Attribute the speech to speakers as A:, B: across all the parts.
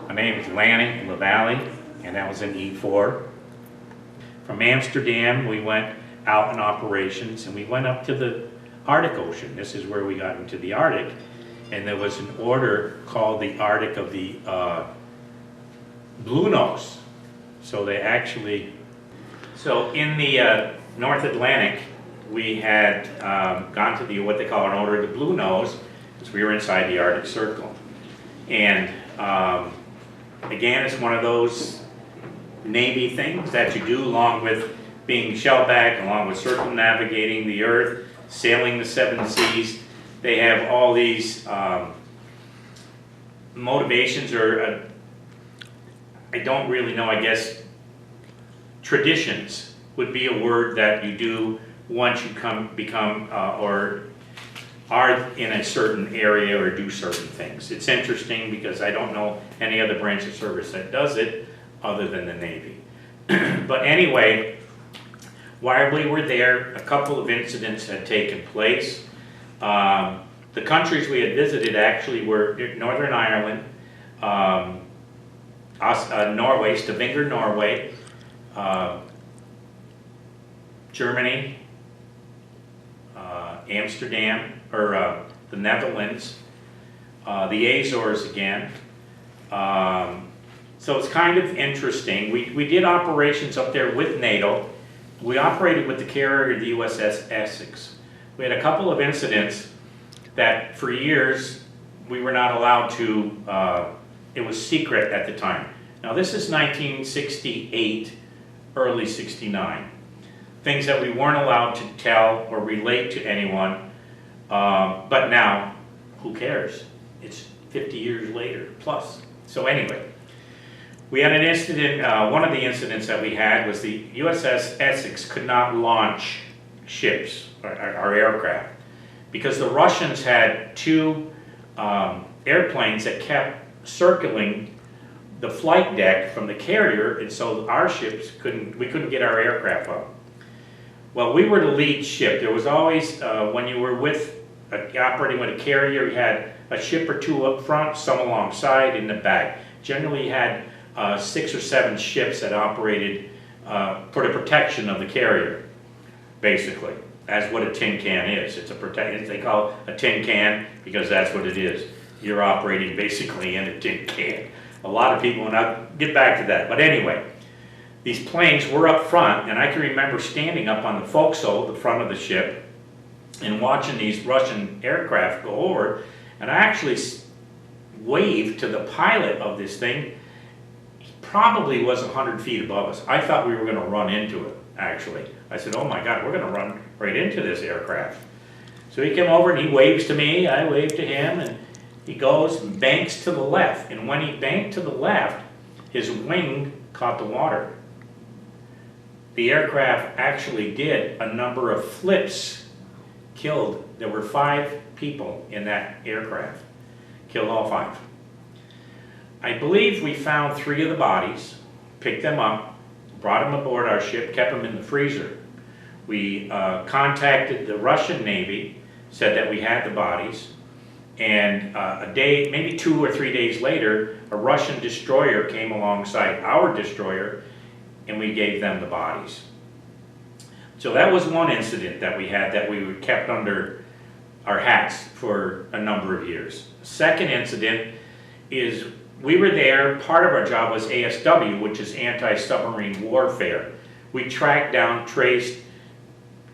A: My name is Lanny, Lavalley, and that was in E4. From Amsterdam, we went out in operations, and we went up to the Arctic Ocean. This is where we got into the Arctic, and there was an order called the Arctic of the Blue Nose. So they actually, so in the North Atlantic, we had gone to the what they call an order of the Blue Nose, because we were inside the Arctic Circle. And again, it's one of those Navy things that you do along with being shellback, along with circumnavigating the Earth, sailing the 7 seas. They have all these motivations, or I don't really know, I guess traditions would be a word that you do once you become or are in a certain area or do certain things. It's interesting because I don't know any other branch of service that does it other than the Navy. But anyway, while we were there, a couple of incidents had taken place. The countries we had visited actually were Northern Ireland, Norway, Stavanger, Norway, Germany, Amsterdam, or the Netherlands, the Azores again. So it's kind of interesting. We did operations up there with NATO. We operated with the carrier, the USS Essex. We had a couple of incidents that for years we were not allowed to, it was secret at the time. Now this is 1968, early 69. Things that we weren't allowed to tell or relate to anyone, but now, who cares? It's 50 years later, plus. So anyway, we had an incident, one of the incidents that we had was the USS Essex could not launch ships, our aircraft, because the Russians had 2 airplanes that kept circling the flight deck from the carrier, and so our ships we couldn't get our aircraft up. Well, we were the lead ship. There was always, when you were operating with a carrier, you had a ship or 2 up front, some alongside, in the back. Generally you had 6 or 7 ships that operated for the protection of the carrier, basically. That's what a tin can is. It's a they call it a tin can because that's what it is. You're operating basically in a tin can. A lot of people, and I'll get back to that. But anyway, these planes were up front, and I can remember standing up on the forecastle, the front of the ship, and watching these Russian aircraft go over, and I actually waved to the pilot of this thing. He probably was 100 feet above us. I thought we were going to run into it, actually. I said, oh my God, we're going to run right into this aircraft. So he came over and he waves to me, I waved to him, and he goes and banks to the left. And when he banked to the left, his wing caught the water. The aircraft actually did a number of flips, killed. There were 5 people in that aircraft, killed all 5. I believe we found 3 of the bodies, picked them up, brought them aboard our ship, kept them in the freezer. We contacted the Russian Navy, said that we had the bodies, and a day, maybe 2 or 3 days later, a Russian destroyer came alongside our destroyer, and we gave them the bodies. So that was one incident that we had that we kept under our hats for a number of years. Second incident is we were there, part of our job was ASW, which is anti-submarine warfare. We tracked down, traced,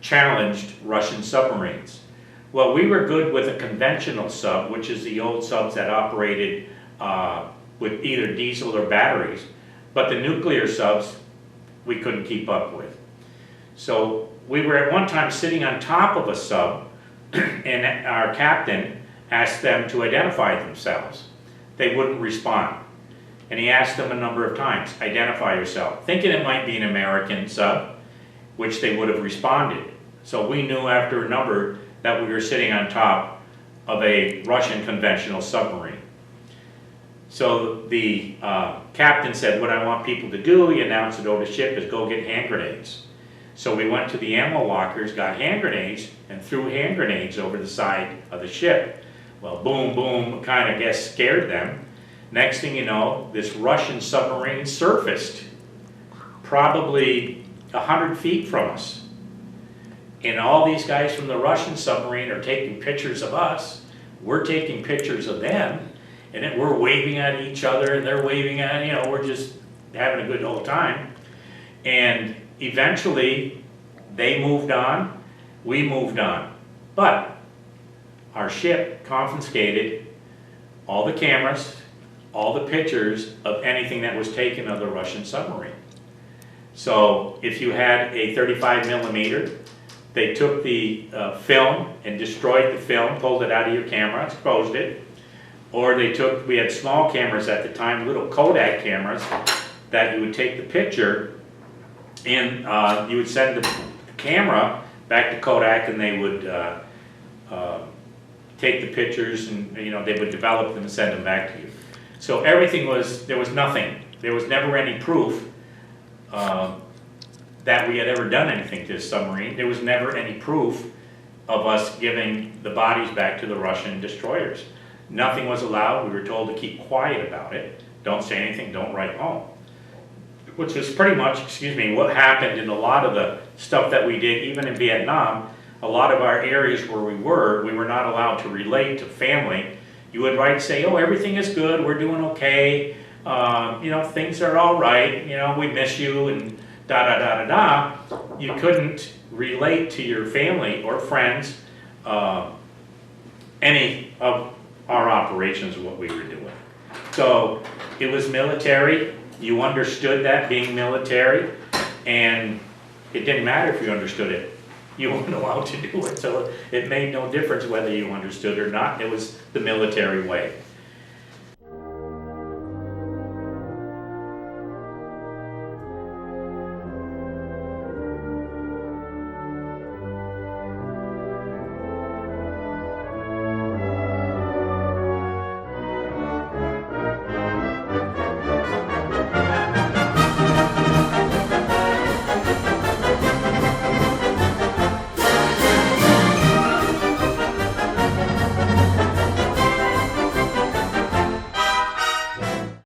A: challenged Russian submarines. Well, we were good with a conventional sub, which is the old subs that operated with either diesel or batteries, but the nuclear subs we couldn't keep up with. So we were at one time sitting on top of a sub, and our captain asked them to identify themselves. They wouldn't respond. And he asked them a number of times, identify yourself, thinking it might be an American sub, which they would have responded. So we knew after a number that we were sitting on top of a Russian conventional submarine. So the captain said, what I want people to do, he announced it over the ship, is go get hand grenades. So we went to the ammo lockers, got hand grenades, and threw hand grenades over the side of the ship. Well, boom, boom, kind of, guess, scared them. Next thing you know, this Russian submarine surfaced probably 100 feet from us. And all these guys from the Russian submarine are taking pictures of us. We're taking pictures of them. And then we're waving at each other and they're waving at, you know, we're just having a good old time. And eventually they moved on, we moved on. But our ship confiscated all the cameras, all the pictures of anything that was taken of the Russian submarine. So if you had a 35 millimeter, they took the film and destroyed the film, pulled it out of your camera, exposed it. Or they took, we had small cameras at the time, little Kodak cameras, that you would take the picture and you would send the camera back to Kodak and they would take the pictures and, you know, they would develop them and send them back to you. So everything was, there was nothing. There was never any proof that we had ever done anything to this submarine. There was never any proof of us giving the bodies back to the Russian destroyers. Nothing was allowed. We were told to keep quiet about it. Don't say anything, don't write home. Which is pretty much, excuse me, what happened in a lot of the stuff that we did, even in Vietnam. A lot of our areas where we were not allowed to relate to family. You would write, say, oh, everything is good, we're doing okay, you know, things are all right, you know, we miss you, and da-da-da-da-da. You couldn't relate to your family or friends any of our operations, what we were doing. So it was military, you understood that being military, and it didn't matter if you understood it. You weren't allowed to do it, so it made no difference whether you understood or not. It was the military way.